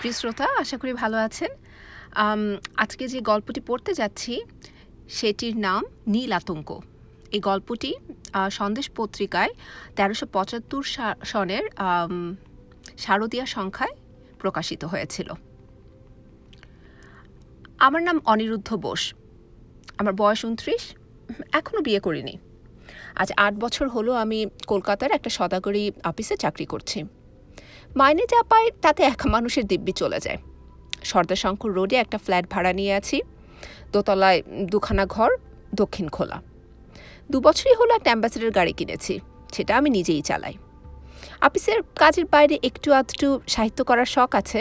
প্রিয় শ্রোতা, আশা করি ভালো আছেন। আজকে যে গল্পটি পড়তে যাচ্ছি সেটির নাম নীল আতঙ্ক। এই গল্পটি সন্দেশ পত্রিকায় ১৩৭৫ সনের শারদীয়া সংখ্যায় প্রকাশিত হয়েছিল। আমার নাম অনিরুদ্ধ বোস। আমার বয়স ২৯, এখনও বিয়ে করিনি। আজ ৮ বছর হলো আমি কলকাতার একটা সদাগরি অফিসে চাকরি করছি। মাইনে যা পাই তাতে এক মানুষের দিব্যি চলে যায়। সর্দারশঙ্কর রোডে একটা ফ্ল্যাট ভাড়া নিয়ে আছি। দোতলায় দুখানা ঘর, দক্ষিণ খোলা। ২ বছরই হলো একটা অ্যাম্বাসেডর গাড়ি কিনেছি, সেটা আমি নিজেই চালাই। অফিসের কাজের বাইরে একটু আধটু সাহিত্য করার শখ আছে।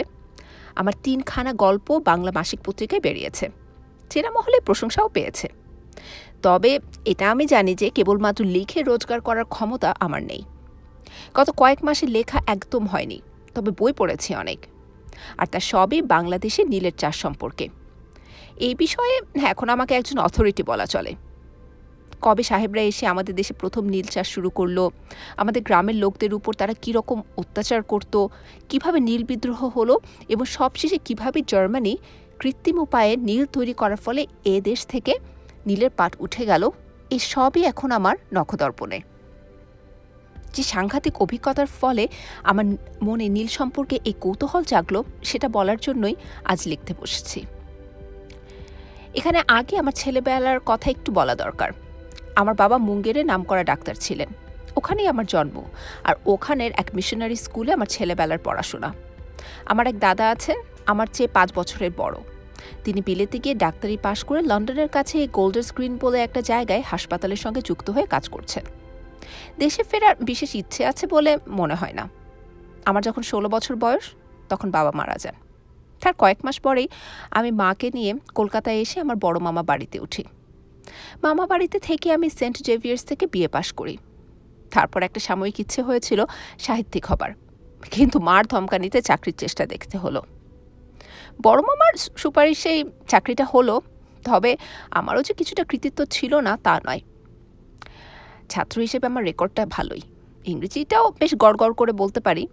আমার ৩খানা গল্প বাংলা মাসিক পত্রিকায় বেরিয়েছে, চেনা মহলে প্রশংসাও পেয়েছে। তবে এটা আমি জানি যে কেবলমাত্র লিখে রোজগার করার ক্ষমতা আমার নেই। গত কয়েক মাসে লেখা একদম হয়নি, তবে বই পড়েছি অনেক, আর তা সবই বাংলাদেশের নীলের চাষ সম্পর্কে। এই বিষয়ে এখন আমাকে একজন অথরিটি বলা চলে। কবে সাহেবরা এসে আমাদের দেশে প্রথম নীল চাষ শুরু করলো, আমাদের গ্রামের লোকদের উপর তারা কীরকম অত্যাচার করত, কিভাবে নীল বিদ্রোহ হলো এবং সবশেষে কিভাবে জার্মানি কৃত্রিম উপায়ে নীল তৈরি করার ফলে এ দেশ থেকে নীলের পাট উঠে গেল, এই সবই এখন আমার নখদর্পণে। যে সাংঘাতিক অভিজ্ঞতার ফলে আমার মনে নীল সম্পর্কে এই কৌতূহল জাগলো, সেটা বলার জন্যই আজ লিখতে বসেছি। এখানে আগে আমার ছেলেবেলার কথা একটু বলা দরকার। আমার বাবা মুঙ্গেরে নামকরা ডাক্তার ছিলেন, ওখানেই আমার জন্ম, আর ওখানের এক মিশনারি স্কুলে আমার ছেলেবেলার পড়াশোনা। আমার এক দাদা আছেন, আমার চেয়ে ৫ বছরের বড়। তিনি বিলেতে গিয়ে ডাক্তারি পাশ করে লন্ডনের কাছে গোল্ডার স্ক্রিন বলে একটা জায়গায় হাসপাতালের সঙ্গে যুক্ত হয়ে কাজ করছেন। দেশে ফেরার বিশেষ ইচ্ছে আছে বলে মনে হয় না। আমার যখন ১৬ বছর বয়স, তখন বাবা মারা যান। তার কয়েক মাস পরেই আমি মাকে নিয়ে কলকাতায় এসে আমার বড় মামা বাড়িতে উঠি। মামা বাড়িতে থেকে আমি সেন্ট জেভিয়ার্স থেকে বিএ পাশ করি। তারপর একটা সাময়িক ইচ্ছে হয়েছিল সাহিত্যিক হবার, কিন্তু মার ধমকানিতে চাকরির চেষ্টা দেখতে হলো। বড় মামার সুপারিশেই চাকরিটা হলো, তবে আমারও যে কিছুটা কৃতিত্ব ছিল না তা নয়। ছাত্র হিসেবে আমার রেকর্ডটা ভালোই, ইংরেজিটাও বেশ গড়গড় করে বলতে পারি।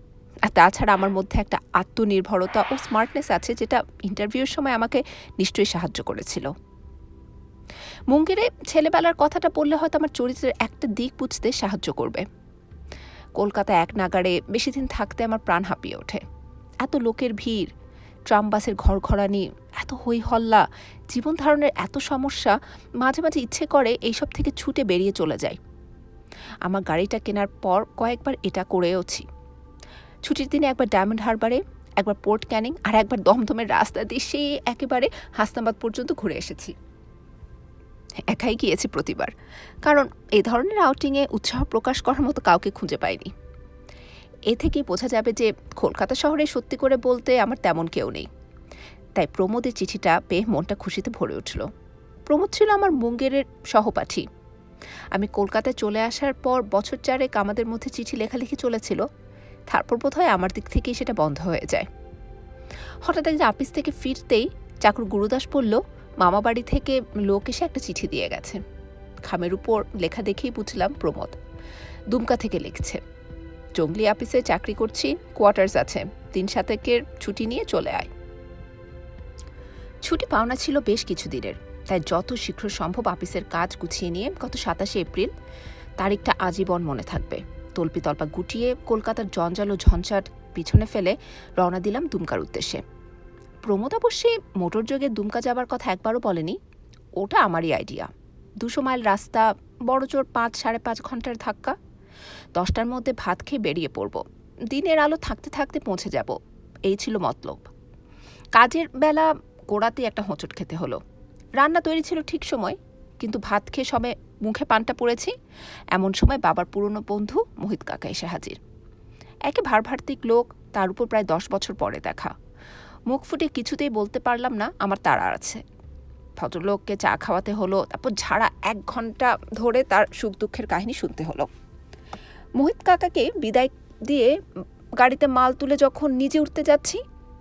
আর তাছাড়া আমার মধ্যে একটা আত্মনির্ভরতা ও স্মার্টনেস আছে, যেটা ইন্টারভিউর সময় আমাকে নিশ্চয়ই সাহায্য করেছিল। মুঙ্গেরে ছেলেবেলার কথাটা বললে হয়তো আমার চরিত্রের একটা দিক বুঝতে সাহায্য করবে। কলকাতা এক নাগাড়ে বেশি দিন থাকতে আমার প্রাণ হাঁপিয়ে ওঠে। এত লোকের ভিড়, ট্রাম বাসের ঘরঘরানি, এত হই হল্লা, জীবন ধারণের এত সমস্যা, মাঝে মাঝে ইচ্ছে করে এইসব থেকে ছুটে বেরিয়ে চলে যায়। আমার গাড়িটা কেনার পর কয়েকবার এটা করেওছি। ছুটির দিনে একবার ডায়মন্ড হারবারে, একবার পোর্ট ক্যানিং, আর একবার দমদমের রাস্তা দিয়ে সে একেবারে হাসনাবাদ পর্যন্ত ঘুরে এসেছি। একাই গিয়েছি প্রতিবার, কারণ এই ধরনের আউটিংয়ে উৎসাহ প্রকাশ করার মতো কাউকে খুঁজে পাইনি। এ থেকেই বোঝা যাবে যে কলকাতা শহরে সত্যি করে বলতে আমার তেমন কেউ নেই। তাই প্রমোদের চিঠিটা পেয়ে মনটা খুশিতে ভরে উঠল। প্রমোদ ছিল আমার মুঙ্গেরের সহপাঠী। আমি কলকাতায় চলে আসার পর বছর ৪ আমাদের মধ্যে চিঠি লেখালেখি চলেছিল। তারপর বোধহয় আমার দিক থেকেই সেটা বন্ধ হয়ে যায়। হঠাৎ একদিন অফিস থেকে ফিরতেই চাকর গুরুদাস বলল, মামা বাড়ি থেকে লোক এসে একটা চিঠি দিয়ে গেছে। খামের উপর লেখা দেখেই বুঝলাম প্রমোদ। দুমকা থেকে লিখছে, জঙ্গলি অফিসে চাকরি করছি, কোয়ার্টার্স আছে, ৩-৭ ছুটি নিয়ে চলে আয়। ছুটি পাওনা ছিল বেশ কিছুদিনের, তাই যত শীঘ্র সম্ভব অফিসের কাজ গুছিয়ে নিয়ে গত ২৭ এপ্রিল, তারিখটা আজীবন মনে থাকবে, তল্পিতল্পা গুটিয়ে কলকাতার জঞ্জাল ও ঝঞ্ঝাট পিছনে ফেলে রওনা দিলাম দুমকার উদ্দেশ্যে। প্রমোদ অবশ্যই মোটর যোগে দুমকা যাবার কথা একবারও বলেনি, ওটা আমারই আইডিয়া। ২০০ মাইল রাস্তা, বড় জোর ৫-৫.৫ ঘন্টার ধাক্কা। ১০টার মধ্যে ভাত খেয়ে বেরিয়ে পড়ব, দিনের আলো থাকতে থাকতে পৌঁছে যাব, এই ছিল মতলব। কাজের বেলা গোড়াতেই একটা হোঁচট খেতে হলো। রান্না তৈরি ছিল ঠিক সময়, কিন্তু ভাত খেয়ে সবে মুখে পানটা পড়েছি, এমন সময় বাবার পুরনো বন্ধু মোহিত কাকা এসে হাজির। একে ভারভার্তিক লোক, তার উপর প্রায় ১০ বছর পরে দেখা। মুখ ফুটে কিছুতেই বলতে পারলাম না আমার তাড়া আছে। ভদ্রলোককে চা খাওয়াতে হলো, তারপর ঝাড়া ১ ঘন্টা ধরে তার সুখ দুঃখের কাহিনী শুনতে হলো। মোহিত কাকাকে বিদায় দিয়ে গাড়িতে মাল তুলে যখন নিজে উঠতে যাচ্ছি,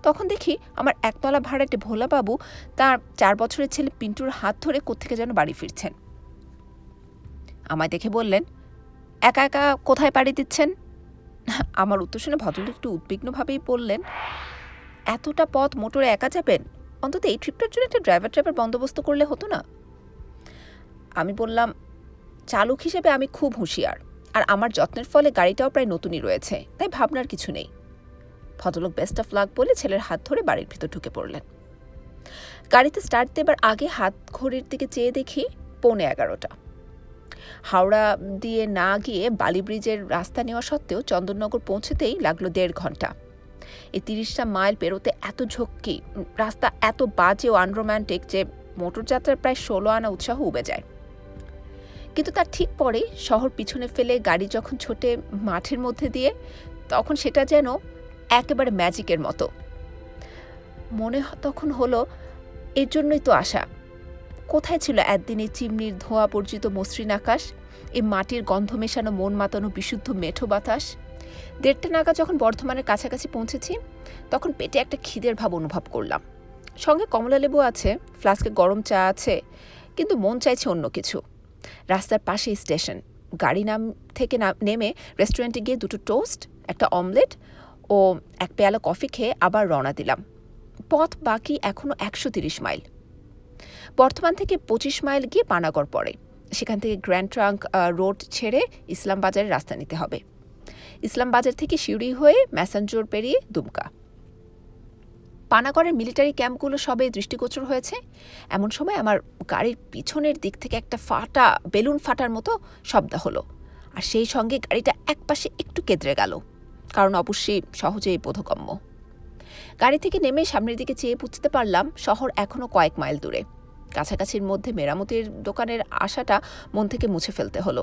তখন দেখি আমার একতলা ভাড়াটে ভোলাবাবু তার ৪ বছরের ছেলে পিন্টুর হাত ধরে কোত্থেকে যেন বাড়ি ফিরছেন। আমায় দেখে বললেন, একা একা কোথায় পাড়ি দিচ্ছেন? আমার উত্তর শুনে ভদ্রলোক একটু উদ্বিগ্নভাবেই বললেন, এতটা পথ মোটরে একা যাবেন? অন্তত এই ট্রিপটার জন্য একটা ড্রাইভার বন্দোবস্ত করলে হতো না? আমি বললাম, চালক হিসেবে আমি খুব হুঁশিয়ার, আর আমার যত্নের ফলে গাড়িটাও প্রায় নতুনই রয়েছে, তাই ভাবনার কিছু নেই। ভদ্রলোক বেস্ট অফ লাক বলে ছেলের হাত ধরে বাড়ির ভিতর ঢুকে পড়লেন। গাড়িতে স্টার্ট দেবার আগে হাত ঘড়ির দিকে চেয়ে দেখি 11:15। হাওড়া দিয়ে না গিয়ে বালি ব্রিজের রাস্তা নেওয়া সত্ত্বেও চন্দননগর পৌঁছেতেই লাগলো 1.5 ঘন্টা। এই 30টা মাইল পেরোতে এত ঝক্কি, রাস্তা এত বাজে ও আনরোম্যান্টিক যে মোটরযাত্রার প্রায় 16 আনা উৎসাহ উবে যায়। কিন্তু তার ঠিক পরে শহর পিছনে ফেলে গাড়ি যখন ছোটে মাঠের মধ্যে দিয়ে, তখন সেটা যেন একেবারে ম্যাজিকের মতো। মনে তখন হলো, এর জন্যই তো আসা। কোথায় ছিল একদিন এই চিমনির ধোঁয়া বর্জিত মসৃণ আকাশ, এই মাটির গন্ধ মেশানো মন মাতানো বিশুদ্ধ মেঠো বাতাস? 1:30 নাগাদ যখন বর্ধমানের কাছাকাছি পৌঁছেছি, তখন পেটে একটা খিদের ভাব অনুভব করলাম। সঙ্গে কমলালেবু আছে, ফ্লাস্কে গরম চা আছে, কিন্তু মন চাইছে অন্য কিছু। রাস্তার পাশেই স্টেশন। গাড়ি থেকে নেমে রেস্টুরেন্টে গিয়ে 2টো টোস্ট, একটা অমলেট ও 1 পেয়ালা কফি খেয়ে আবার রওনা দিলাম। পথ বাকি এখনো 130 মাইল। বর্ধমান থেকে 25 মাইল গিয়ে পানাগড় পড়ে। সেখান থেকে গ্র্যান্ড ট্রাঙ্ক রোড ছেড়ে ইসলামবাজারের রাস্তা নিতে হবে। ইসলামবাজার থেকে সিউড়ি হয়ে ম্যাসাঞ্জোর পেরিয়ে দুমকা। পানাগড়ের মিলিটারি ক্যাম্পগুলো সবে দৃষ্টিগোচর হয়েছে। এমন সময় আমার গাড়ির পিছনের দিক থেকে একটা বেলুন ফাটার মতো শব্দ হলো, আর সেই সঙ্গে গাড়িটা একপাশে একটু কেদরে গেল, কারণ অবশ্যই সহজেই বোধগম্য। গাড়ি থেকে নেমে সামনের দিকে চেয়ে বুঝতে পারলাম শহর এখনো কয়েক মাইল দূরে। কাছাকাছির মধ্যে মেরামতির দোকানের আশাটা মন থেকে মুছে ফেলতে হলো।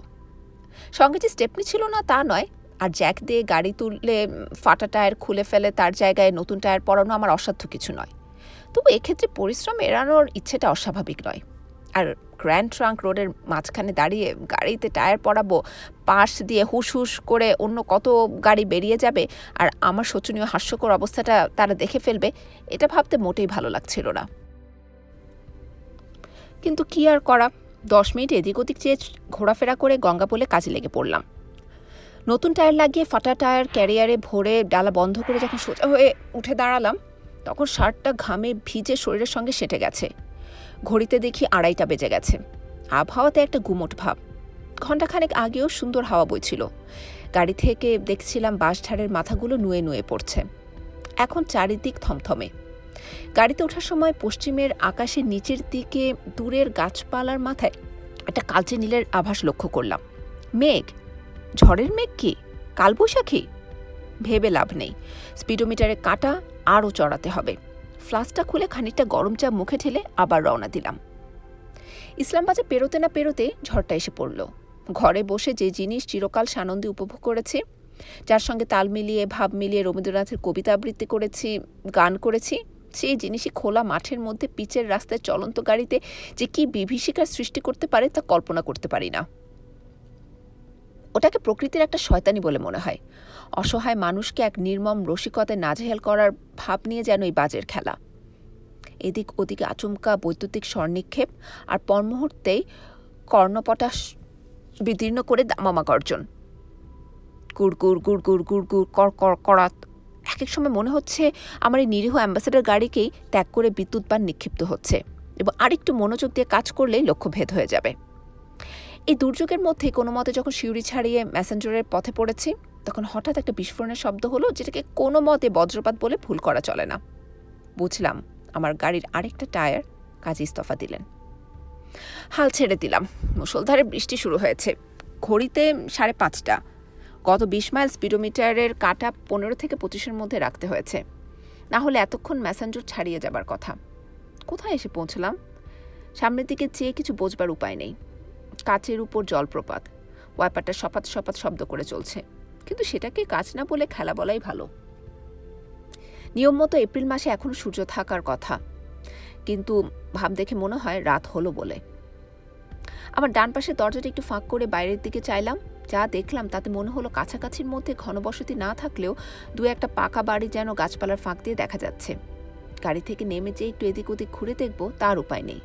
সঙ্গে যে স্টেপনি ছিল না তা নয়, আর জ্যাক দিয়ে গাড়ি তুললে ফাটা টায়ার খুলে ফেলে তার জায়গায় নতুন টায়ার পরানো আমার অসাধ্য কিছু নয়। তবু এক্ষেত্রে পরিশ্রম এড়ানোর ইচ্ছেটা অস্বাভাবিক নয়। আর গ্র্যান্ড ট্রাঙ্ক রোডের মাঝখানে দাঁড়িয়ে গাড়িতে টায়ার পরাবো, পাশ দিয়ে হুস হুস করে অন্য কত গাড়ি বেরিয়ে যাবে, আর আমার শোচনীয় হাস্যকর অবস্থাটা তারা দেখে ফেলবে, এটা ভাবতে মোটেই ভালো লাগছিল না। কিন্তু কি আর করা, 10 মিনিট এদিক ওদিক চেয়ে ঘোরাফেরা করে গঙ্গাপোলে কাজে লেগে পড়লাম। নতুন টায়ার লাগিয়ে ফাটা টায়ার ক্যারিয়ারে ভরে ডালা বন্ধ করে যখন সোজা হয়ে উঠে দাঁড়ালাম, তখন শার্টটা ঘামে ভিজে শরীরের সঙ্গে সেঁটে গেছে। ঘড়িতে দেখি 2:30টা বেজে গেছে। আবহাওয়াতে একটা গুমোট ভাব। ঘণ্টাখানেক আগেও সুন্দর হাওয়া বইছিল। গাড়ি থেকে দেখছিলাম বাঁশঝাড়ের মাথাগুলো নুয়ে নুয়ে পড়ছে। এখন চারিদিক থমথমে। গাড়িতে ওঠার সময় পশ্চিমের আকাশের নিচের দিকে দূরের গাছপালার মাথায় একটা কালচে নীলের আভাস লক্ষ্য করলাম। মেঘ? ঝড়ের মেঘ কি? কালবৈশাখী? ভেবে লাভ নেই। স্পিডোমিটারের কাঁটা আরও চড়াতে হবে। ফ্লাস্কটা খুলে খানিকটা গরম চা মুখে ঠেলে আবার রওনা দিলাম। ইসলামবাজার পেরোতে না পেরোতে ঝড়টা এসে পড়ল। ঘরে বসে যে জিনিস চিরকাল সানন্দে উপভোগ করেছি, যার সঙ্গে তাল মিলিয়ে ভাব মিলিয়ে রবীন্দ্রনাথের কবিতা আবৃত্তি করেছি, গান করেছি, সেই জিনিসই খোলা মাঠের মধ্যে পিচের রাস্তায় চলন্ত গাড়িতে যে কি বিভীষিকার সৃষ্টি করতে পারে তা কল্পনা করতে পারি না। ওটাকে প্রকৃতির একটা শয়তানি বলে মনে হয়। অসহায় মানুষকে এক নির্মম রসিকতায় নাজেহাল করার ভাব নিয়ে যেন এই বাজের খেলা। এদিক ওদিকে আচমকা বৈদ্যুতিক স্বরনিক্ষেপ, আর পরমুহূর্তেই কর্ণপটা বিদীর্ণ করে দামামা গর্জন। গুড় গুড় গুড় গুড় গুড় গুড় কর কর করাত। এক এক সময় মনে হচ্ছে আমার এই নিরীহ অ্যাম্বাসেডর গাড়িকেই ত্যাগ করে বিদ্যুৎ বান নিক্ষিপ্ত হচ্ছে, এবং আরেকটু মনোযোগ দিয়ে কাজ করলেই লক্ষ্যভেদ হয়ে যাবে। এই দুর্যোগের মধ্যে কোনো মতে যখন সিউড়ি ছাড়িয়ে ম্যাসেঞ্জরের পথে পড়েছি, তখন হঠাৎ একটা বিস্ফোরণের শব্দ হলো, যেটাকে কোনো মতে বজ্রপাত বলে ভুল করা চলে না। বুঝলাম আমার গাড়ির আরেকটা টায়ার কাজে ইস্তফা দিলেন। হাল ছেড়ে দিলাম। মুষলধারে বৃষ্টি শুরু হয়েছে। ঘড়িতে 5:30। গত 20 মাইল স্পিডোমিটারের কাঁটা 15 থেকে 25-এর মধ্যে রাখতে হয়েছে, না হলে এতক্ষণ ম্যাসেঞ্জর ছাড়িয়ে যাবার কথা। কোথায় এসে পৌঁছলাম? সামনের দিকে চেয়ে কিছু বোঝবার উপায় নেই। কাচের উপর জলপ্রপাত, ওয়াইপারটা সপাত সপাত শব্দ করে চলছে, কিন্তু সেটাকে কাজ না বলে খেলা বলাই ভালো। নিয়ম মতো এপ্রিল মাসে এখনো সূর্য থাকার কথা, কিন্তু ভাব দেখে মনে হয় রাত হলো বলে। আমার ডান পাশের দরজাটা একটু ফাঁক করে বাইরের দিকে চাইলাম। যা দেখলাম তাতে মনে হলো কাছাকাছির মধ্যে ঘনবসতি না থাকলেও 2-1টা পাকা বাড়ি যেন গাছপালার ফাঁক দিয়ে দেখা যাচ্ছে। গাড়ি থেকে নেমে যে একটু এদিক ওদিক ঘুরে দেখব তার উপায় নেই।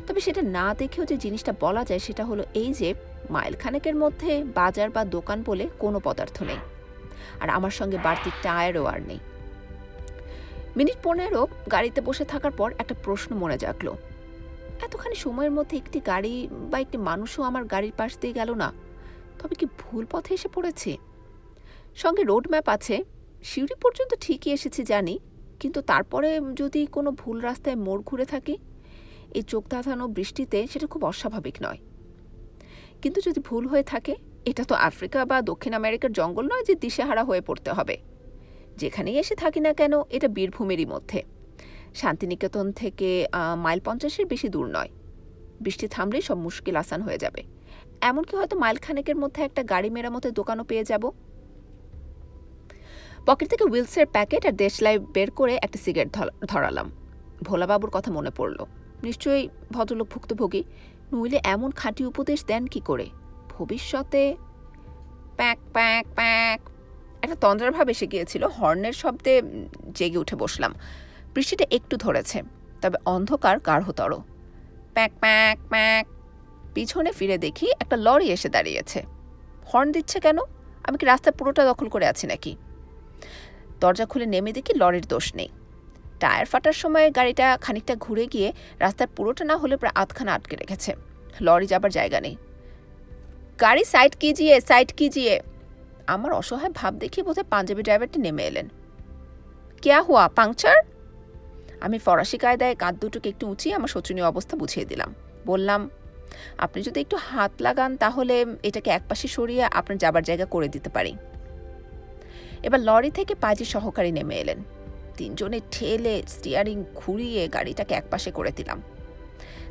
তবে সেটা না দেখেও যে জিনিসটা বলা যায় সেটা হলো এই যে মাইলখানেকের মধ্যে বাজার বা দোকান বলে কোনো পদার্থ নেই, আর আমার সঙ্গে বাড়তি টায়ারও আর নেই। মিনিট 15 গাড়িতে বসে থাকার পর একটা প্রশ্ন মনে জাগলো, এতখানি সময়ের মধ্যে একটি গাড়ি বা একটি মানুষও আমার গাড়ির পাশ দিয়ে গেল না, তবে কি ভুল পথে এসে পড়েছে? সঙ্গে রোড ম্যাপ আছে, সিউড়ি পর্যন্ত ঠিকই এসেছি জানি, কিন্তু তারপরে যদি কোনো ভুল রাস্তায় মোড় ঘুরে থাকি, এই চোখ ধাঁধানো বৃষ্টিতে সেটা খুব অস্বাভাবিক নয়। কিন্তু যদি ভুল হয়ে থাকে, এটা তো আফ্রিকা বা দক্ষিণ আমেরিকার জঙ্গল নয় যে দিশেহারা হয়ে পড়তে হবে। যেখানেই এসে থাকি না কেন, এটা বীরভূমেরই মধ্যে। শান্তিনিকেতন থেকে মাইল 50-এর বেশি দূর নয়। বৃষ্টি থামলেই সব মুশকিল আসান হয়ে যাবে। এমনকি হয়তো মাইল খানেকের মধ্যে একটা গাড়ি মেরামতের দোকানও পেয়ে যাব। পকেট থেকে হুইলসের প্যাকেট আর দেশলাই বের করে একটা সিগারেট ধরালাম। ভোলাবাবুর কথা মনে পড়ল। নিশ্চয়ই ভদ্রলোক ভুক্তভোগী, নইলে এমন খাঁটি উপদেশ দেন কি করে? ভবিষ্যতে প্যাক প্যাক প্যাক একটা তন্দ্রার ভাব এসে গিয়েছিল। হর্নের শব্দে জেগে উঠে বসলাম। বৃষ্টিটা একটু ধরেছে, তবে অন্ধকার গাঢ়তর। Pack pack pack. পিছনে ফিরে দেখি একটা লরি এসে দাঁড়িয়েছে। হর্ন দিচ্ছে কেন? আমি কি রাস্তা পুরোটা দখল করে আছি নাকি? দরজা খুলে নেমে দেখি লরির দোষ নেই। টায়ার ফাটার সময় গাড়িটা খানিকটা ঘুরে গিয়ে রাস্তার পুরোটা না হলে প্রায় আধখানা আটকে রেখেছে। লরি যাবার জায়গা নেই। গাড়ি সাইড কিজিয়ে, সাইড কিজিয়ে। আমার অসহায় ভাব দেখে বোধহয় পাঞ্জাবি ড্রাইভারটি নেমে এলেন। কেয়া হুয়া, পাংচার? আমি ফরাসি কায়দায় কাঁধ দুটোকে একটু উঁচিয়ে আমার শোচনীয় অবস্থা বুঝিয়ে দিলাম। বললাম, আপনি যদি একটু হাত লাগান তাহলে এটাকে একপাশে সরিয়ে আপনার যাবার জায়গা করে দিতে পারি। এবার লরি থেকে পাজি সহকারী নেমে এলেন। তিনজনে ঠেলে স্টিয়ারিং ঘুরিয়ে গাড়িটাকে একপাশে করে দিলাম।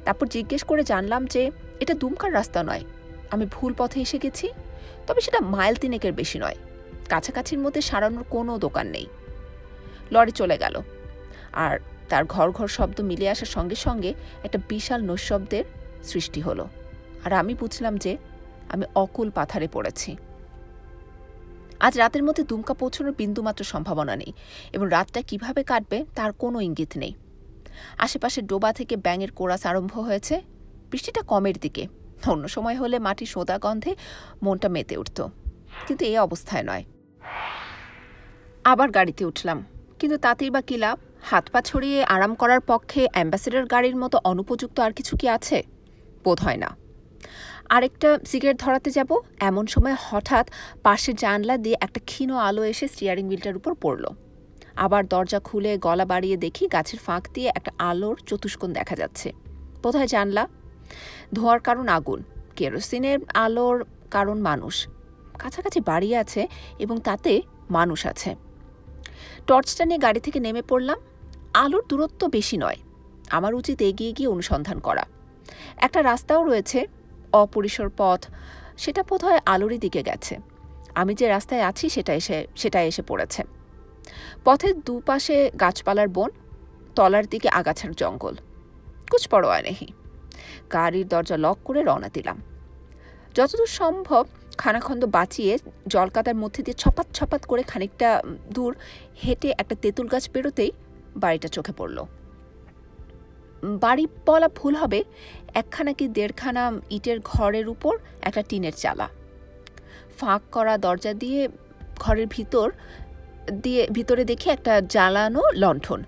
তারপর জিজ্ঞেস করে জানলাম যে এটা দুমকার রাস্তা নয়, আমি ভুল পথে এসে গেছি। তবে সেটা মাইল 3 বেশি নয়। কাছাকাছির মধ্যে সারানোর কোনো দোকান নেই। লরি চলে গেল, আর তার ঘর ঘর শব্দ মিলে আসার সঙ্গে সঙ্গে একটা বিশাল নৈশব্দের সৃষ্টি হলো। আর আমি বুঝলাম যে আমি অকুল পাথারে পড়েছি। আজ রাতের মধ্যে দুমকা পৌঁছানোর বিন্দুমাত্র সম্ভাবনা নেই, এবং রাতটা কিভাবে কাটবে তার কোনো ইঙ্গিত নেই। আশেপাশে ডোবা থেকে ব্যাঙের কোরাস আরম্ভ হয়েছে। বৃষ্টিটা কমের দিকে। অন্য সময় হলে মাটি সোদা গন্ধে মনটা মেতে উঠত, কিন্তু এই অবস্থায় নয়। আবার গাড়িতে উঠলাম, কিন্তু তাতেই বা কি লাভ? হাত পা ছড়িয়ে আরাম করার পক্ষে অ্যাম্বাসেডর গাড়ির মতো অনুপযুক্ত আর কিছু কি আছে? বোধ হয় না। আরেকটা সিগারেট ধরাতে যাব, এমন সময় হঠাৎ পাশের জানলা দিয়ে একটা ক্ষীণ আলো এসে স্টিয়ারিং হুইলটার উপর পড়ল। আবার দরজা খুলে গলা বাড়িয়ে দেখি গাছের ফাঁক দিয়ে একটা আলোর চতুষ্কোণ দেখা যাচ্ছে। বোধহয় জানলা। ধোঁয়ার কারণ আগুন, কেরোসিনের আলোর কারণ মানুষ। কাছাকাছি বাড়ি আছে এবং তাতে মানুষ আছে। টর্চটা নিয়ে গাড়ি থেকে নেমে পড়লাম। আলোর দূরত্ব বেশি নয়, আমার উচিত এগিয়ে গিয়ে অনুসন্ধান করা। একটা রাস্তাও রয়েছে, অপরিসর পথ, সেটা বোধহয় আলোরই দিকে গেছে। আমি যে রাস্তায় আছি সেটা এসে পড়েছে। পথের দুপাশে গাছপালার বন, তলার দিকে আগাছার জঙ্গল। কুছ পরোয়া নেই। গাড়ির দরজা লক করে রওনা দিলাম। যতদূর সম্ভব খানাখন্দ বাঁচিয়ে জলকাদার মধ্যে দিয়ে ছপাত ছপাত করে খানিকটা দূর হেঁটে একটা তেঁতুল গাছ পেরোতেই বাড়িটা চোখে পড়ল। বাড়ি বলা ভুল হবে, একখানা কি 1.5খানা ইটের ঘরের উপর একটা টিনের চালা। ফাঁক করা দরজা দিয়ে ঘরের ভিতরে দেখি একটা জ্বালানো লণ্ঠন,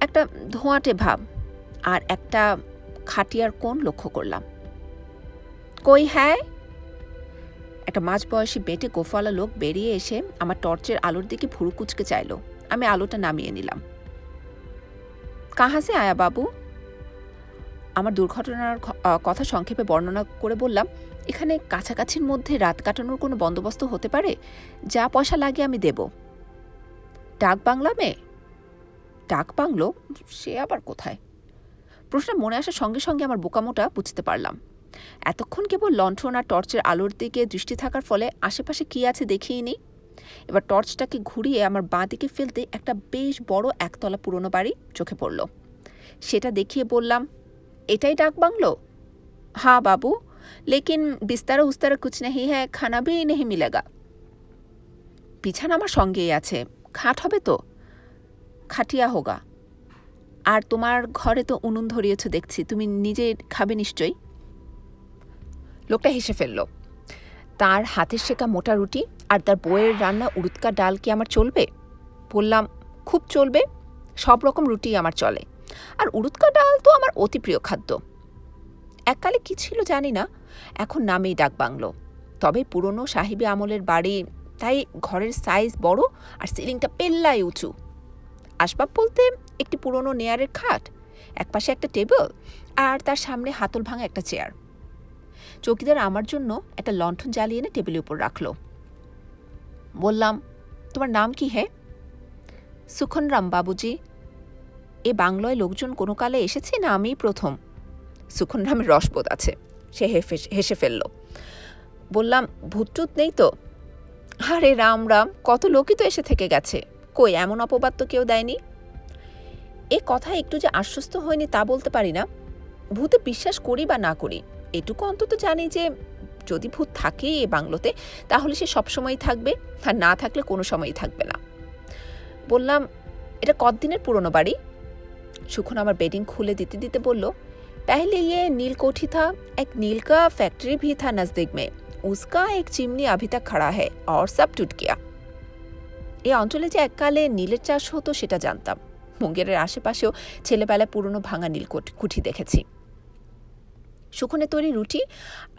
একটা ধোঁয়াটে ভাব, আর একটা খাটিয়ার কোণ লক্ষ্য করলাম। কই হ্যাঁ? একটা মাঝবয়সী বেটে গোফালা লোক বেরিয়ে এসে আমার টর্চের আলোর দিকে ভুরু কুচকে চাইল। আমি আলোটা নামিয়ে নিলাম। কাহা সে আয়া বাবু? আমার দুর্ঘটনার কথা সংক্ষেপে বর্ণনা করে বললাম, এখানে কাছাকাছির মধ্যে রাত কাটানোর কোনো বন্দোবস্ত হতে পারে? যা পয়সা লাগে আমি দেব। ডাক বাংলা মেয়ে? ডাক বাংলো? সে আবার কোথায়? প্রশ্ন মনে আসার সঙ্গে সঙ্গে আমার বোকামোটা বুঝতে পারলাম। এতক্ষণ কেবল লণ্ঠন আর টর্চের আলোর দিকে দৃষ্টি থাকার ফলে আশেপাশে কি আছে দেখিনি। এবার টর্চটাকে ঘুরিয়ে আমার বাঁ দিকে ফেলতে একটা বেশ বড় একতলা পুরনো বাড়ি চোখে পড়ল। সেটা দেখিয়ে বললাম, এটাই ডাক বাংলো? হ্যাঁ বাবু, লেকিন বিস্তারা উস্তারা কুছ নেই হ্যাঁ, খানা ভি নেই মিলেগা। বিছানা আমার সঙ্গেই আছে। খাট হবে তো? খাটিয়া হোগা। আর তোমার ঘরে তো উনুন ধরিয়েছ দেখছি, তুমি নিজে খাবে নিশ্চয়ই। লোকটা হেসে ফেলল। তার হাতের শেখা মোটা রুটি আর তার বউয়ের রান্না উড়ুৎকা ডাল কি আমার চলবে? বললাম, খুব চলবে। সব রকম রুটি আমার চলে, আর উড়ুদকা ডাল তো আমার অতি প্রিয় খাদ্য। এককালে কি ছিল জানি না, এখন নামেই ডাক বাংলো। তবে পুরনো সাহেবী আমলের বাড়ি, তাই ঘরের সাইজ বড় আর সিলিংটা পেল্লাই উঁচু। আসবাব বলতে একটি পুরনো নেয়ারের খাট, একপাশে একটা টেবিল, আর তার সামনে হাতল ভাঙা একটা চেয়ার। চৌকিদার আমার জন্য একটা লণ্ঠন জ্বালিয়ে এনে টেবিলের উপর রাখলো। বললাম, তোমার নাম কি হে? সুখনরাম বাবুজি। এ বাংলায় লোকজন কোনো কালে এসেছে না আমিই প্রথম? সুখনরামের রসবোধ আছে, সে হেসে ফেলল। বললাম, ভূতটুত নেই তো? আরে রাম রাম, কত লোকই তো এসে থেকে গেছে, কই এমন অপবাদ তো কেউ দেয়নি। এ কথা একটু যে আশ্বস্ত হয়নি তা বলতে পারি না। ভূতে বিশ্বাস করি বা না করি, এটুকু অন্তত জানি যে যদি ভূত থাকে এ বাংলোতে তাহলে সে সবসময়ই থাকবে, আর না থাকলে কোনো সময়ই থাকবে না। বললাম, এটা কতদিনের পুরনো বাড়ি? সুখন আমার বেডিং খুলে দিতে দিতে বলল, पहले ये नील कोठी था, एक नील का फैक्ट्री भी था नजदीक में, उसका एक चिमनी अभी तक खड़ा है और सब टूट गया। এই অঞ্চলে যে এককালে নীলের চাষ হতো সেটা জানতাম। মুঙ্গেরের আশেপাশেও ছেলেবেলায় পুরনো ভাঙা নীল কুঠি দেখেছি। শুকনে তৈরি রুটি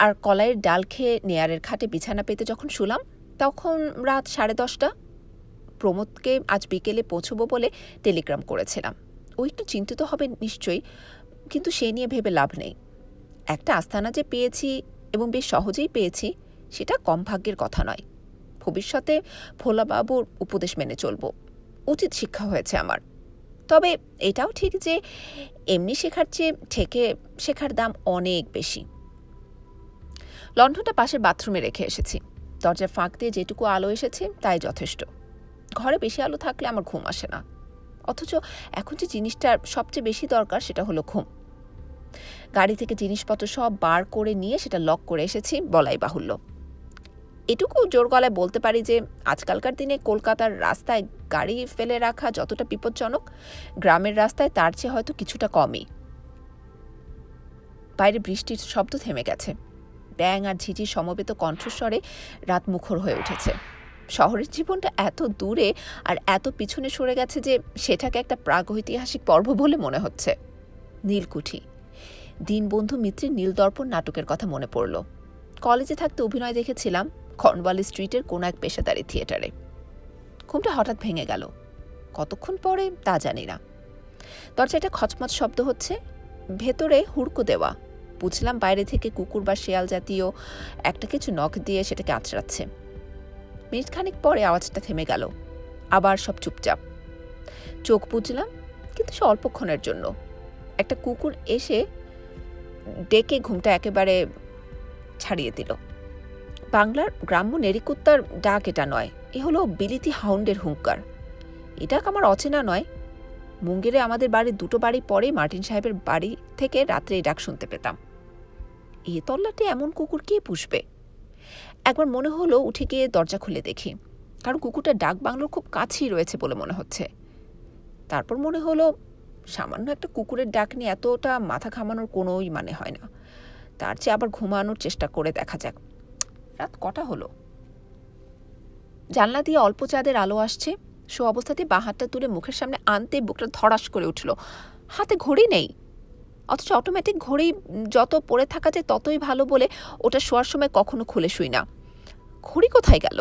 আর কলাইয়ের ডাল খেয়ে নেয়ারের খাটে বিছানা পেতে যখন শুলাম, তখন রাত 10:30। প্রমোদকে আজ বিকেলে পৌঁছবো বলে টেলিগ্রাম করেছিলাম। ও একটু চিন্তিত হবে নিশ্চয়ই, কিন্তু সে নিয়ে ভেবে লাভ নেই। একটা আস্তানা যে পেয়েছি এবং বেশ সহজেই পেয়েছি, সেটা কম ভাগ্যের কথা নয়। ভবিষ্যতে ভোলাবাবুর উপদেশ মেনে চলব, উচিত শিক্ষা হয়েছে আমার। তবে এটাও ঠিক যে এমনি শেখার চেয়ে ঠেকে শেখার দাম অনেক বেশি। লণ্ঠনটা পাশের বাথরুমে রেখে এসেছি। দরজার ফাঁক দিয়ে যেটুকু আলো এসেছে তাই যথেষ্ট। ঘরে বেশি আলো থাকলে আমার ঘুম আসে না, অথচ এখন যে জিনিসটার সবচেয়ে বেশি দরকার সেটা হলো ঘুম। গাড়ি থেকে জিনিসপত্র সব বার করে নিয়ে সেটা লক করে এসেছি বলাই বাহুল্য। এটুকু জোর গলায় বলতে পারি যে আজকালকার দিনে কলকাতার রাস্তায় গাড়ি ফেলে রাখা যতটা বিপজ্জনক, গ্রামের রাস্তায় তার চেয়ে হয়তো কিছুটা কমই। বাইরে বৃষ্টির শব্দ থেমে গেছে। ব্যাঙ আর ঝিঝির সমবেত কণ্ঠস্বরে রাত মুখর হয়ে উঠেছে। শহরের জীবনটা এত দূরে আর এত পিছনে সরে গেছে যে সেটাকে একটা প্রাগৈতিহাসিক পর্ব বলে মনে হচ্ছে। নীলকুঠি, দীনবন্ধু মিত্রের নীলদর্পণ নাটকের কথা মনে পড়ল। কলেজে থাকতে অভিনয় দেখেছিলাম কর্নওয়ালি স্ট্রিটের কোনো এক পেশাদারি থিয়েটারে। ঘুমটা হঠাৎ ভেঙে গেল, কতক্ষণ পরে তা জানি না। দরজাটা খচমচ শব্দ হচ্ছে, ভেতরে হুড়কো দেওয়া। বুঝলাম বাইরে থেকে কুকুর বা শেয়াল জাতীয় একটা কিছু নখ দিয়ে সেটাকে আঁচড়াচ্ছে। মিনিটখানিক পরে আওয়াজটা থেমে গেল, আবার সব চুপচাপ। চোখ বুঝলাম, কিন্তু সে অল্পক্ষণের জন্য। একটা কুকুর এসে ডেকে ঘুমটা একেবারে ছাড়িয়ে দিল। বাংলার গ্রাম্য নেড়িকুত্তার ডাক এটা নয়, এ হলো বিলিতি হাউন্ডের হুঙ্কার। এটা আমার অচেনা নয়। মুঙ্গেরে আমাদের বাড়ির 2টো বাড়ি পরে মার্টিন সাহেবের বাড়ি থেকে রাত্রে এই ডাক শুনতে পেতাম। এ তল্লাটে এমন কুকুর কে পুষবে? একবার মনে হলো উঠে গিয়ে দরজা খুলে দেখি, কারণ কুকুরটা ডাক বাংলোর খুব কাছেই রয়েছে বলে মনে হচ্ছে। তারপর মনে হলো সামান্য একটা কুকুরের ডাক নিয়ে এতটা মাথা ঘামানোর কোনোই মানে হয় না। তার চেয়ে আবার ঘুমানোর চেষ্টা করে দেখা যাক। রাত কটা হলো? জানলা দিয়ে অল্প চাঁদের আলো আসছে। শো অবস্থাতে বাঁ হাতটা তুলে মুখের সামনে আনতে বুকটা ধড়াস করে উঠল। হাতে ঘড়ি নেই, অথচ অটোমেটিক ঘড়ি যত পরে থাকা যায় ততই ভালো বলে ওটা শোয়ার সময় কখনো খুলে শুই না। ঘড়ি কোথায় গেল?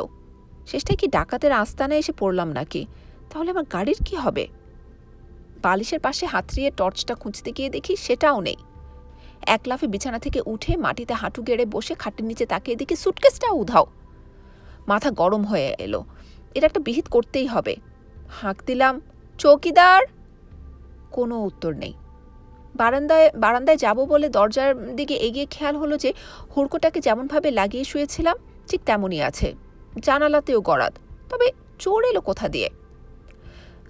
শেষটায় কি ডাকাতের আস্তানায় এসে পড়লাম নাকি? তাহলে আমার গাড়ির কি হবে? বালিশের পাশে হাতড়িয়ে টর্চটা খুঁজতে গিয়ে দেখি সেটাও নেই। এক লাফে বিছানা থেকে উঠে মাটিতে হাঁটু গেড়ে বসে খাটের নিচে তাকিয়ে দেখি সুটকেসটাও উধাও। মাথা গরম হয়ে এলো, এটা একটা বিহিত করতেই হবে। হাঁক দিলাম, চৌকিদার। কোনো উত্তর নেই। বারান্দায় যাব বলে দরজার দিকে এগিয়ে খেয়াল হলো যে হুড়কোটাকে যেমনভাবে লাগিয়ে শুয়েছিলাম ঠিক তেমনই আছে, জানালাতেও গরাদ। তবে চোর এলো কোথা দিয়ে?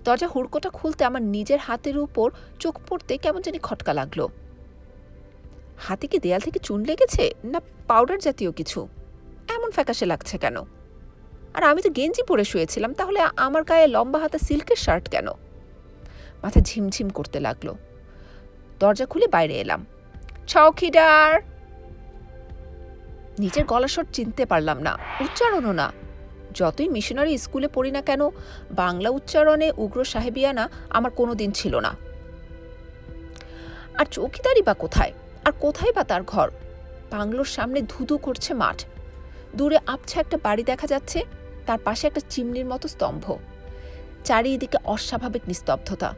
দরজা হুড়কোটা খুলতে আমার নিজের হাতের উপর চোখ পড়তে কেমন জানি খটকা লাগলো। হাতে কি দেয়াল থেকে চুন লেগেছে, না পাউডার জাতীয় কিছু? এমন ফ্যাকাশে লাগছে কেন? আর আমি তো গেঞ্জি পরে শুয়েছিলাম, তাহলে আমার গায়ে লম্বা হাতা সিল্কের শার্ট কেন? মাথা ঝিমঝিম করতে লাগলো। দরজা খুলে বাইরে এলাম। চৌকিদার। নিজের গলার স্বর চিনতে পারলাম না, উচ্চারণও না। যতই মিশনারি স্কুলে পড়ি না কেন, বাংলা উচ্চারণে উগ্র সাহেবিয়ানা আমার কোনো দিন ছিল না। আর চৌকিদারি বা কোথায়, আর কোথায় বা তার ঘর? বাংলোর সামনে ধুধু করছে মাঠ, দূরে আবছা একটা বাড়ি দেখা যাচ্ছে, তার পাশে একটা চিমনির মতো স্তম্ভ, চারিদিকে অস্বাভাবিক নিস্তব্ধতা।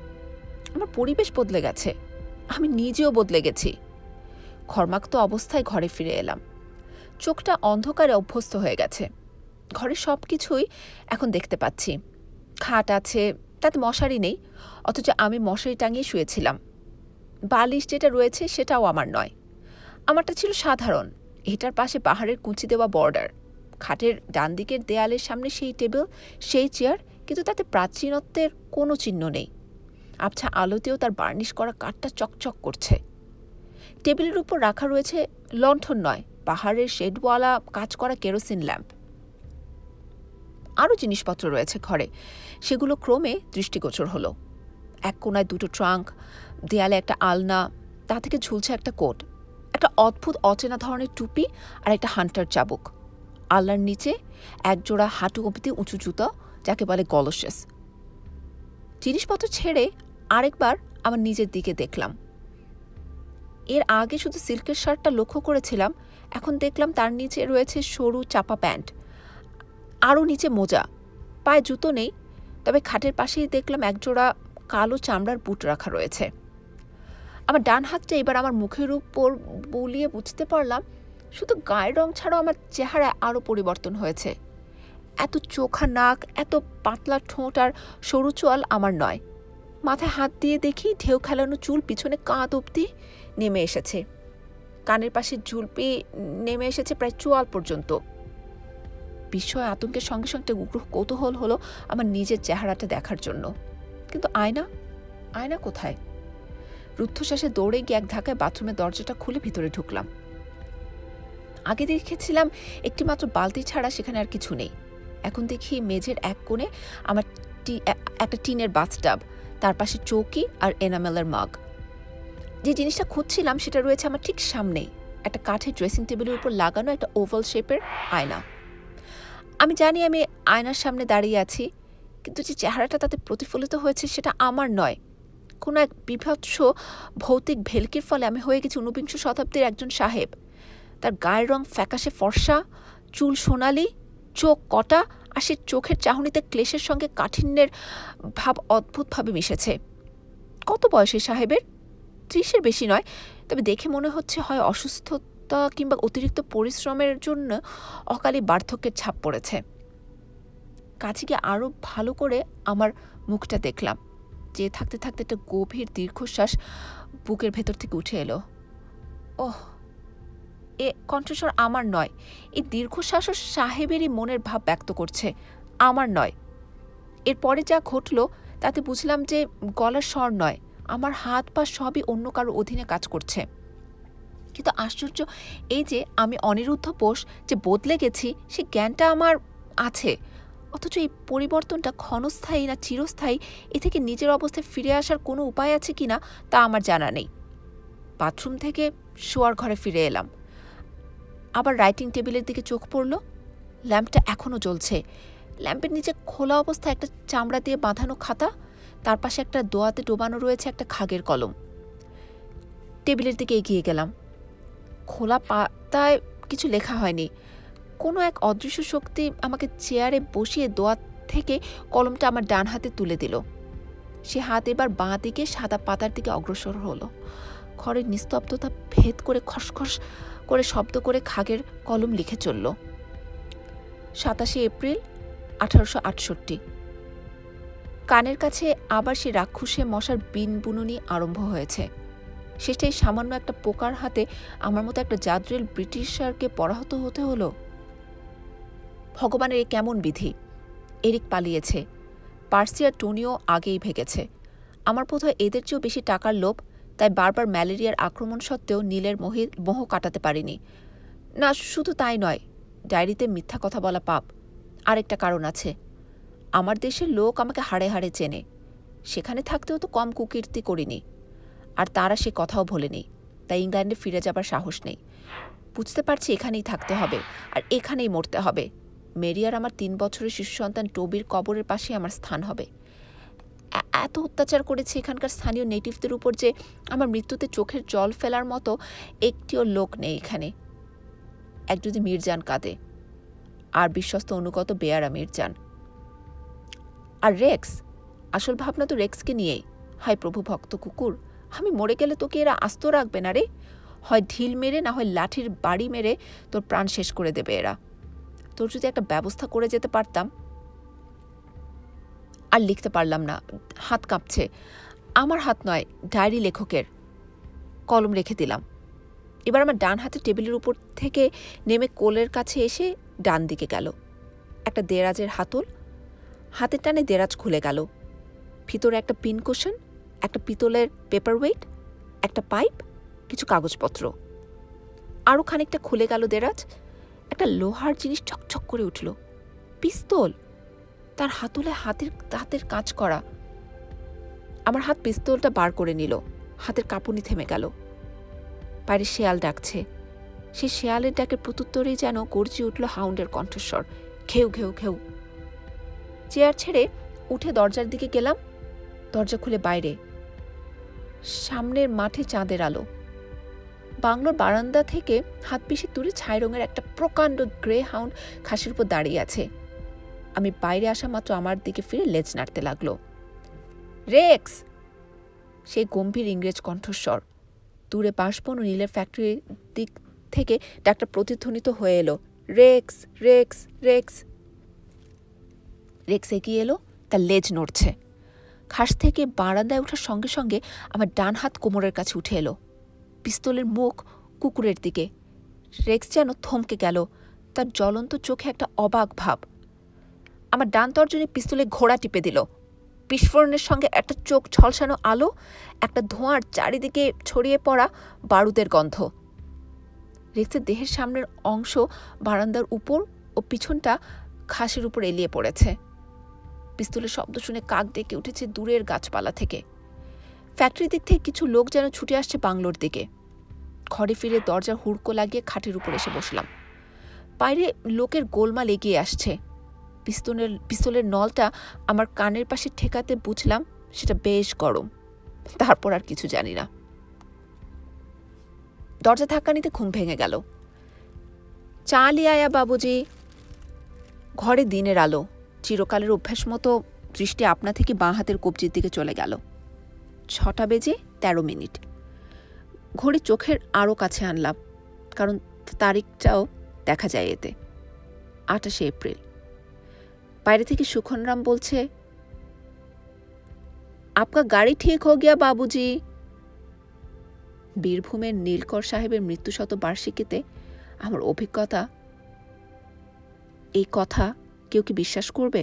আমার পরিবেশ বদলে গেছে, আমি নিজেও বদলে গেছি। ঘর্মাক্ত অবস্থায় ঘরে ফিরে এলাম। চোখটা অন্ধকারে অভ্যস্ত হয়ে গেছে। ঘরের সব কিছুই এখন দেখতে পাচ্ছি। খাট আছে, তাতে মশারি নেই, অথচ আমি মশারি টাঙিয়ে শুয়েছিলাম। বালিশ যেটা রয়েছে সেটাও আমার নয়, আমারটা ছিল সাধারণ। এটার পাশে পাহাড়ের কুঁচি দেওয়া বর্ডার। খাটের ডান দিকের দেয়ালের সামনে সেই টেবিল, সেই চেয়ার, কিন্তু তাতে প্রাচীনত্বের কোনো চিহ্ন নেই। আবছা আলোতেও তার বার্নিশ করা কাঠটা চকচক করছে। টেবিলের উপর রাখা রয়েছে লণ্ঠন নয়, পাহাড়ের শেডওয়ালা কাজ করা কেরোসিন ল্যাম্প। আরও জিনিসপত্র রয়েছে ঘরে, সেগুলো ক্রমে দৃষ্টিগোচর হলো। এক কোনায় দুটো ট্রাঙ্ক, দেয়ালে একটা আলনা, তা থেকে ঝুলছে একটা কোট, একটা অদ্ভুত অচেনা ধরনের টুপি আর একটা হান্টার চাবুক। আলনার নিচে একজোড়া হাঁটু অবধি উঁচু জুতো, যাকে বলে গলশেস। জিনিসপত্র ছেড়ে আরেকবার আমার নিজের দিকে দেখলাম। এর আগে শুধু সিল্কের শার্টটা লক্ষ্য করেছিলাম, এখন দেখলাম তার নিচে রয়েছে সরু চাপা প্যান্ট, আরও নিচে মোজা, পায়ে জুতো নেই। তবে খাটের পাশেই দেখলাম একজোড়া কালো চামড়ার বুট রাখা রয়েছে। আমার ডান হাতটা এবার আমার মুখের উপর বুলিয়ে বুঝতে পারলাম শুধু গায়ের রং ছাড়াও আমার চেহারায় আরও পরিবর্তন হয়েছে। এত চোখা নাক, এত পাতলা ঠোঁট আর সরু চোয়াল আমার নয়। মাথায় হাত দিয়ে দেখি ঢেউ খেলানো চুল পিছনে কাঁধ অবধি নেমে এসেছে। কানের পাশে ঝুলপি নেমে এসেছে প্রায় চোয়াল পর্যন্ত। বিস্ময় আতঙ্কের সঙ্গে সঙ্গে উগ্র কৌতূহল হলো আমার নিজের চেহারাটা দেখার জন্য। কিন্তু আয়না কোথায়? রুদ্ধশ্বাসে দৌড়ে গিয়ে এক ধাক্কায় বাথরুমের দরজাটা খুলে ভিতরে ঢুকলাম। আগে দেখেছিলাম একটি মাত্র বালতি ছাড়া সেখানে আর কিছু নেই। এখন দেখি মেঝের এক কোণে আমার একটা টিনের বাথটাব, তার পাশে চৌকি আর এনামেলের মাগ। যে জিনিসটা খুঁজছিলাম সেটা রয়েছে আমার ঠিক সামনেই, একটা কাঠের ড্রেসিং টেবিলের উপর লাগানো একটা ওভাল শেপের আয়না। আমি জানি আমি আয়নার সামনে দাঁড়িয়ে আছি, কিন্তু যে চেহারাটা তাতে প্রতিফলিত হয়েছে সেটা আমার নয়। কোনো এক বিভৎস ভৌতিক ভেলকির ফলে আমি হয়ে গেছি ঊনবিংশ শতাব্দীর একজন সাহেব। তার গায়ের রং ফ্যাকাশে ফর্সা, চুল সোনালি, চোখ কটা, আর সে চোখের চাহনিতে ক্লেশের সঙ্গে কাঠিন্যের ভাব অদ্ভুতভাবে মিশেছে। কত বয়স এই সাহেবের? 30-এর বেশি নয়, তবে দেখে মনে হচ্ছে হয় অসুস্থতা কিংবা অতিরিক্ত পরিশ্রমের জন্য অকালে বার্ধক্যের ছাপ পড়েছে। কাছে গিয়ে আরও ভালো করে আমার মুখটা দেখলাম। যে থাকতে থাকতে একটা গভীর দীর্ঘশ্বাস বুকের ভেতর থেকে উঠে এলো। ওহ, এ কণ্ঠস্বর আমার নয়। এই দীর্ঘশ্বাসও সাহেবেরই মনের ভাব ব্যক্ত করছে, আমার নয়। এরপরে যা ঘটল তাতে বুঝলাম যে গলার স্বর নয়, আমার হাত পা সবই অন্য কারো অধীনে কাজ করছে। কিন্তু আশ্চর্য এই যে আমি অনিরুদ্ধ বোস যে বদলে গেছি সে জ্ঞানটা আমার আছে, অথচ এই পরিবর্তনটা ক্ষণস্থায়ী না চিরস্থায়ী, এ থেকে নিজের অবস্থায় ফিরে আসার কোনো উপায় আছে কিনা তা আমার জানা নেই। বাথরুম থেকে শোয়ার ঘরে ফিরে এলাম। আবার রাইটিং টেবিলের দিকে চোখ পড়ল। ল্যাম্পটা এখনও জ্বলছে। ল্যাম্পের নিচে খোলা অবস্থায় একটা চামড়া দিয়ে বাঁধানো খাতা, তার পাশে একটা দোয়াতে ডোবানো রয়েছে একটা খাগের কলম। টেবিলের দিকে এগিয়ে গেলাম। খোলা পাতায় কিছু লেখা হয়নি। কোনো এক অদৃশ্য শক্তি আমাকে চেয়ারে বসিয়ে দোয়াত থেকে কলমটা আমার ডান হাতে তুলে দিল। সে হাত এবার বাঁ দিকে সাদা পাতার দিকে অগ্রসর হলো। ঘরের নিস্তব্ধতা ভেদ করে খসখস করে শব্দ করে খাগের কলম লিখে চলল। 27 এপ্রিল 1868। কানের কাছে আবার সে রাক্ষসে মশার বিন বুননি আরম্ভ হয়েছে। শেষটাই সামান্য একটা পোকার হাতে আমার মতো একটা জাদ্রেল ব্রিটিশারকে পরাহত হতে হলো। ভগবানের এ কেমন বিধি! এরিক পালিয়েছে, পার্সি আর টোনিও আগেই ভেগেছে। আমার বোধহয় এদের চেয়েও বেশি টাকার লোভ, তাই বারবার ম্যালেরিয়ার আক্রমণ সত্ত্বেও নীলের মোহ কাটাতে পারিনি। না, শুধু তাই নয়, ডায়েরিতে মিথ্যা কথা বলা পাপ। আরেকটা কারণ আছে, আমার দেশের লোক আমাকে হাড়ে হাড়ে চেনে। সেখানে থাকতেও তো কম কুকীর্তি করিনি, আর তারা সে কথাও ভোলেনি। তাই ইংল্যান্ডে ফিরে যাবার সাহস নেই। বুঝতে পারছি এখানেই থাকতে হবে আর এখানেই মরতে হবে। মেরি আর আমার 3 বছরের শিশু সন্তান টোবির কবরের পাশে আমার স্থান হবে। এত অত্যাচার করেছে এখানকার স্থানীয় নেটিভদের উপর যে আমার মৃত্যুতে চোখের জল ফেলার মতো একটিও লোক নেই এখানে। এক যদি মির্জান কাঁদে, আর বিশ্বস্ত অনুগত বেয়ারা মির্জান। আর রেক্স, আসল ভাবনা তো রেক্সকে নিয়েই। হায় প্রভু, ভক্ত কুকুর, আমি মরে গেলে তোকে এরা আস্ত রাখবে না রে। হয় ঢিল মেরে, না হয় লাঠির বাড়ি মেরে তোর প্রাণ শেষ করে দেবে এরা। তোর যদি একটা ব্যবস্থা করে যেতে পারতাম। আর লিখতে পারলাম না, হাত কাঁপছে। আমার হাত নয়, ডায়েরি লেখকের। কলম রেখে দিলাম। এবার আমার ডান হাতে টেবিলের উপর থেকে নেমে কোলের কাছে এসে ডান দিকে গেল। একটা দেরাজের হাতল, হাতের টানে দেরাজ খুলে গেল। ভিতরে একটা পিন কুশন, একটা পিতলের পেপার ওয়েট, একটা পাইপ, কিছু কাগজপত্র। আরও খানিকটা খুলে গেল দেরাজ। একটা লোহার জিনিস চকচক করে উঠল। পিস্তল, তার হাতলে হাতের কাজ করা। আমার হাত পিস্তলটা বার করে নিল। হাতের কাঁপুনি থেমে গেল। বাইরে শেয়াল ডাকছে। সেই শেয়ালের ডাকের প্রত্যুত্তরেই যেন গর্জে উঠল হাউন্ডের কণ্ঠস্বর, ঘেউ ঘেউ ঘেউ। চেয়ার ছেড়ে উঠে দরজার দিকে গেলাম। দরজা খুলে বাইরে। সামনের মাঠে চাঁদের আলো। বাংলোর বারান্দা থেকে হাত পিষে দূরে ছাই রঙের একটা প্রকাণ্ড গ্রে হাউন্ড খাসির উপর দাঁড়িয়ে আছে। আমি বাইরে আসা মাত্র আমার দিকে ফিরে লেজ নাড়তে লাগলো। রেক্স! সেই গম্ভীর ইংরেজ কণ্ঠস্বর। দূরে বাঁশবন ও নীলের ফ্যাক্টরির দিক থেকে ডাকটা প্রতিধ্বনিত হয়ে এলো, রেক্স, রেক্স, রেক্স। রেক্স এগিয়ে এলো, তার লেজ নড়ছে। খাস থেকে বারান্দায় ওঠার সঙ্গে সঙ্গে আমার ডান হাত কোমরের কাছে উঠে এলো। পিস্তলের মুখ কুকুরের দিকে। রেক্স যেন থমকে গেল, তার জ্বলন্ত চোখে একটা অবাক ভাব। আমার ডান তর্জনী পিস্তলে ঘোড়া টিপে দিল। বিস্ফোরণের সঙ্গে একটা চোখ ঝলসানো আলো, একটা ধোঁয়ার চারিদিকে ছড়িয়ে পড়া বারুদের গন্ধ। রেক্সের দেহের সামনের অংশ বারান্দার উপর ও পিছনটা ঘাসের উপর এলিয়ে পড়েছে। পিস্তলের শব্দ শুনে কাক ডেকে উঠেছে দূরের গাছপালা থেকে। ফ্যাক্টরির দিক থেকে কিছু লোক যেন ছুটে আসছে বাংলোর দিকে। ঘরে ফিরে দরজার হুড়কো লাগিয়ে খাটের উপর এসে বসলাম। বাইরে লোকের গোলমাল এগিয়ে আসছে। পিস্তলের নলটা আমার কানের পাশে ঠেকাতে বুঝলাম সেটা বেশ গরম। তারপর আর কিছু জানি না। দরজা ধাক্কা নিতে ঘুম ভেঙে গেল। চা লিয়ে আয়া বাবুজি। ঘরে দিনের আলো। চিরকালের অভ্যাস মতো দৃষ্টি আপনা থেকে বাঁ হাতের কবজির দিকে চলে গেল। 6টা বেজে 13 মিনিট। ঘড়ি চোখের আরও কাছে আনলাম, কারণ তারিখটাও দেখা যায় এতে। 28শে এপ্রিল। বাইরে থেকে সুখনরাম বলছে, আপকা গাড়ি ঠিক হো গিয়া বাবুজি। বীরভূমের নীলকর সাহেবের মৃত্যুশত বার্ষিকীতে আমার অভিজ্ঞতা। এই কথা কেউ কি বিশ্বাস করবে?